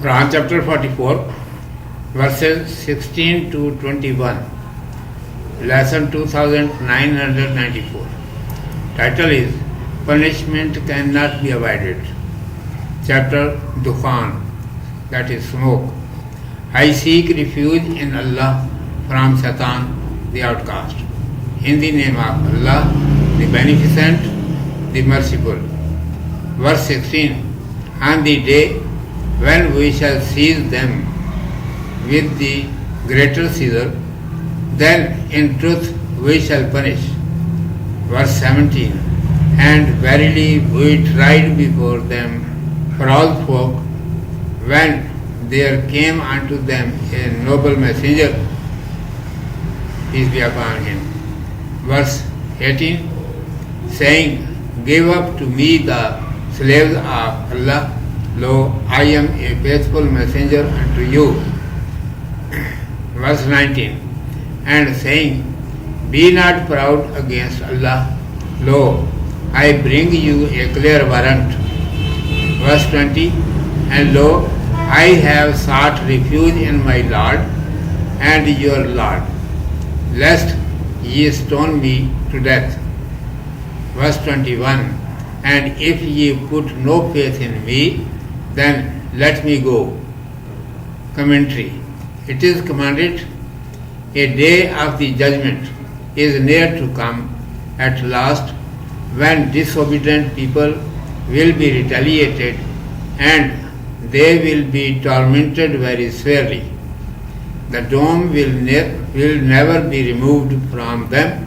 Quran chapter 44, verses 16 to 21, lesson 2994. Title is Punishment Cannot Be Avoided. Chapter Dukhan, that is smoke. I seek refuge in Allah from Satan, the outcast. In the name of Allah, the Beneficent, the Merciful. Verse 16. On the day when we shall seize them with the greater seizure, then in truth we shall punish. Verse 17. And verily we tried before them proud folk when there came unto them a noble messenger, peace be upon him. Verse 18, saying, Give up to me the slaves of Allah, lo, I am a faithful messenger unto you. Verse 19, and saying, Be not proud against Allah, lo, I bring you a clear warrant. Verse 20, and lo, I have sought refuge in my Lord and your Lord, lest ye stone me to death. Verse 21, and if ye put no faith in me, then let me go. Commentary. It is commanded, a day of the judgment is near to come at last, when disobedient people will be retaliated and they will be tormented very severely. The dome will never be removed from them.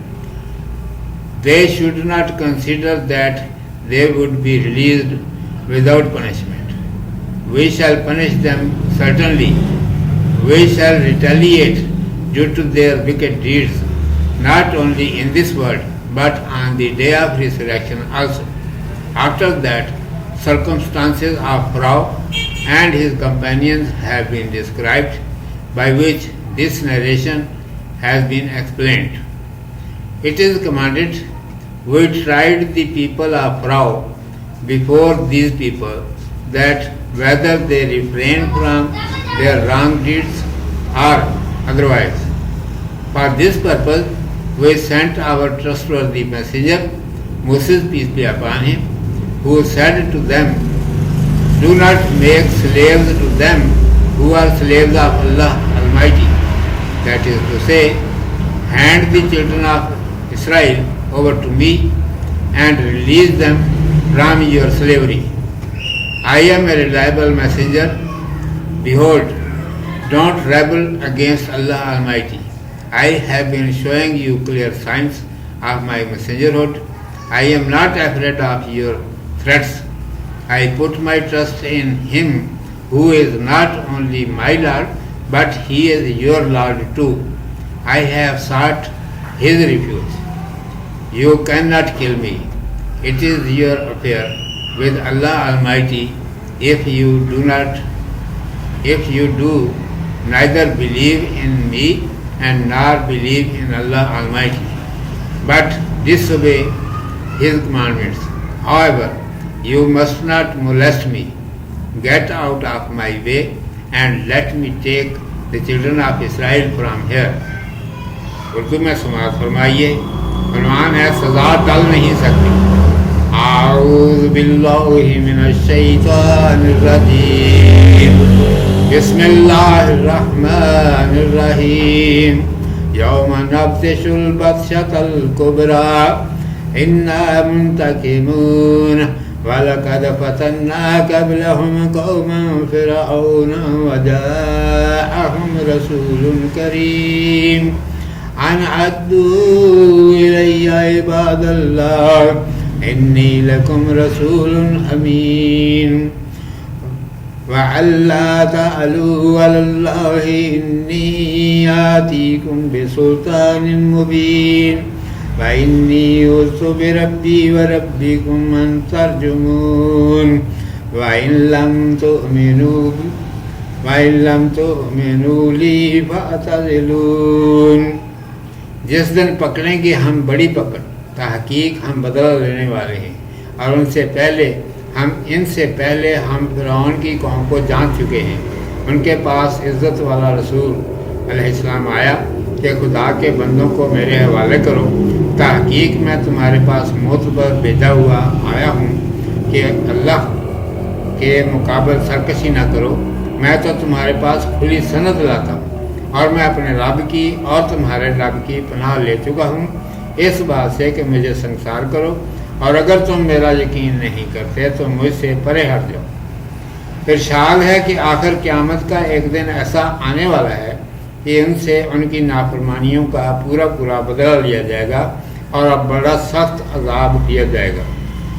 They should not consider that they would be released without punishment. We shall punish them certainly. We shall retaliate due to their wicked deeds, not only in this world, but on the day of resurrection also. After that, circumstances of Pharaoh and his companions have been described, by which this narration has been explained. It is commanded, we tried the people of Pharaoh before these people, that whether they refrain from their wrong deeds or otherwise. For this purpose, we sent our trustworthy messenger, Moses, peace be upon him, who said to them, Do not make slaves to them who are slaves of Allah Almighty. That is to say, hand the children of Israel over to me and release them from your slavery. I am a reliable messenger. Behold, don't rebel against Allah Almighty. I have been showing you clear signs of my messengerhood. I am not afraid of your threats. I put my trust in Him who is not only my Lord, but He is your Lord too. I have sought His refuge. You cannot kill me. It is your affair with Allah Almighty if you do neither believe in me and nor believe in Allah Almighty, but disobey His commandments. However, you must not molest me. Get out of my way and let me take the children of Israel from here. Urdu میں سماعت فرمائیے. عنوان ہے سزا ٹل نہیں سکتی. اعوذ باللہ من الشیطان الرجیم. بسم اللہ الرحمن الرحیم. یوم نبطش البطشۃ الکبریٰ انا منتقمون وَلَقَدْ فَتَنَّا قَبْلَهُمْ قَوْمَ فِرْعَوْنَ وَجَاءَهُمْ رَسُولٌ كَرِيمٌ أَنْ عَدُّوا إِلَيَّ عِبَادَ اللَّهِ إِنِّي لَكُمْ رَسُولٌ أَمِينٌ وَأَلَّا تَعْلُوا عَلَى اللَّهِ إِنِّي آتِيكُمْ بِسُلْطَانٍ مُبِينٍ وَإِنِّي عُذْتُ بِرَبِّي وَرَبِّكُمْ أَن تَرْجُمُونِ وَإِن لَّمْ تُؤْمِنُوا لِي فَاعْتَزِلُونِ. جس دن پکڑیں گے ہم بڑی پکڑ، تحقیق ہم بدلہ لینے والے ہیں، اور ان سے پہلے ان سے پہلے ہم فرعون کی قوم کو جان چکے ہیں۔ ان کے پاس عزت والا رسول علیہ السلام آیا کہ خدا کے بندوں کو میرے حوالے کرو، تحقیق میں تمہارے پاس معتبر بھیجا ہوا آیا ہوں کہ اللہ کے مقابل سرکشی نہ کرو۔ میں تو تمہارے پاس کھلی سند لاتا ہوں، اور میں اپنے رب کی اور تمہارے رب کی پناہ لے چکا ہوں اس بات سے کہ مجھے سنگسار کرو، اور اگر تم میرا یقین نہیں کرتے تو مجھ سے پرے ہٹ جاؤ۔ ارشاد ہے کہ آخر قیامت کا ایک دن ایسا آنے والا ہے کہ ان سے ان کی نافرمانیوں کا پورا بدلہ لیا جائے گا، اور اب بڑا سخت عذاب دیا جائے گا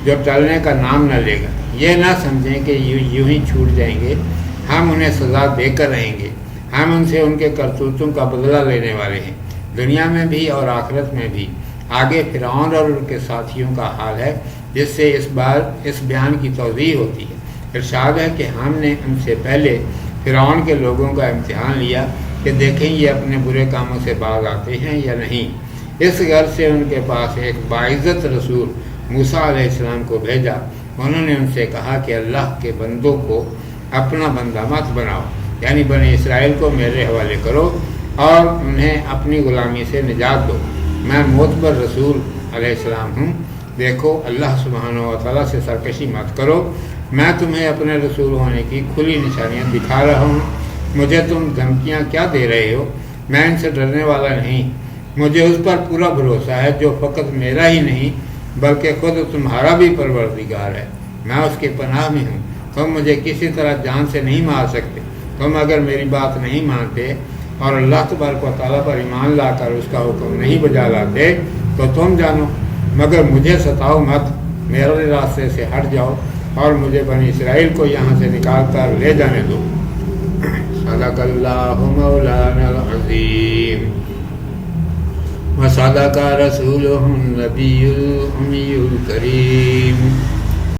جو ٹلنے کا نام نہ لے گا۔ یہ نہ سمجھیں کہ یوں ہی چھوٹ جائیں گے، ہم انہیں سزا دے کر رہیں گے۔ ہم ان سے ان کے کرتوتوں کا بدلہ لینے والے ہیں، دنیا میں بھی اور آخرت میں بھی۔ آگے فرعون اور ان کے ساتھیوں کا حال ہے جس سے اس بیان کی توضیح ہوتی ہے۔ ارشاد ہے کہ ہم نے ان سے پہلے فرعون کے لوگوں کا امتحان لیا کہ دیکھیں یہ اپنے برے کاموں سے باز آتے ہیں یا نہیں۔ اس غرض سے ان کے پاس ایک باعزت رسول موسیٰ علیہ السلام کو بھیجا۔ انہوں نے ان سے کہا کہ اللہ کے بندوں کو اپنا بندہ مت بناؤ، یعنی بنی اسرائیل کو میرے حوالے کرو اور انہیں اپنی غلامی سے نجات دو۔ میں معتبر رسول علیہ السلام ہوں، دیکھو اللہ سبحانہ و تعالیٰ سے سرکشی مت کرو۔ میں تمہیں اپنے رسول ہونے کی کھلی نشانیاں دکھا رہا ہوں، مجھے تم دھمکیاں کیا دے رہے ہو؟ میں ان سے ڈرنے والا نہیں، مجھے اس پر پورا بھروسہ ہے جو فقط میرا ہی نہیں بلکہ خود تمہارا بھی پروردگار ہے۔ میں اس کے پناہ میں ہوں، تم مجھے کسی طرح جان سے نہیں مار سکتے۔ تم اگر میری بات نہیں مانتے اور اللہ تبارک و تعالیٰ پر ایمان لا کر اس کا حکم نہیں بجا لاتے تو تم جانو، مگر مجھے ستاؤ مت، میرے راستے سے ہٹ جاؤ اور مجھے بنی اسرائیل کو یہاں سے نکال کر لے جانے دو۔ صدق اللہ مولانا العظیم وصدق رسولہ النبی الأمی الکریم۔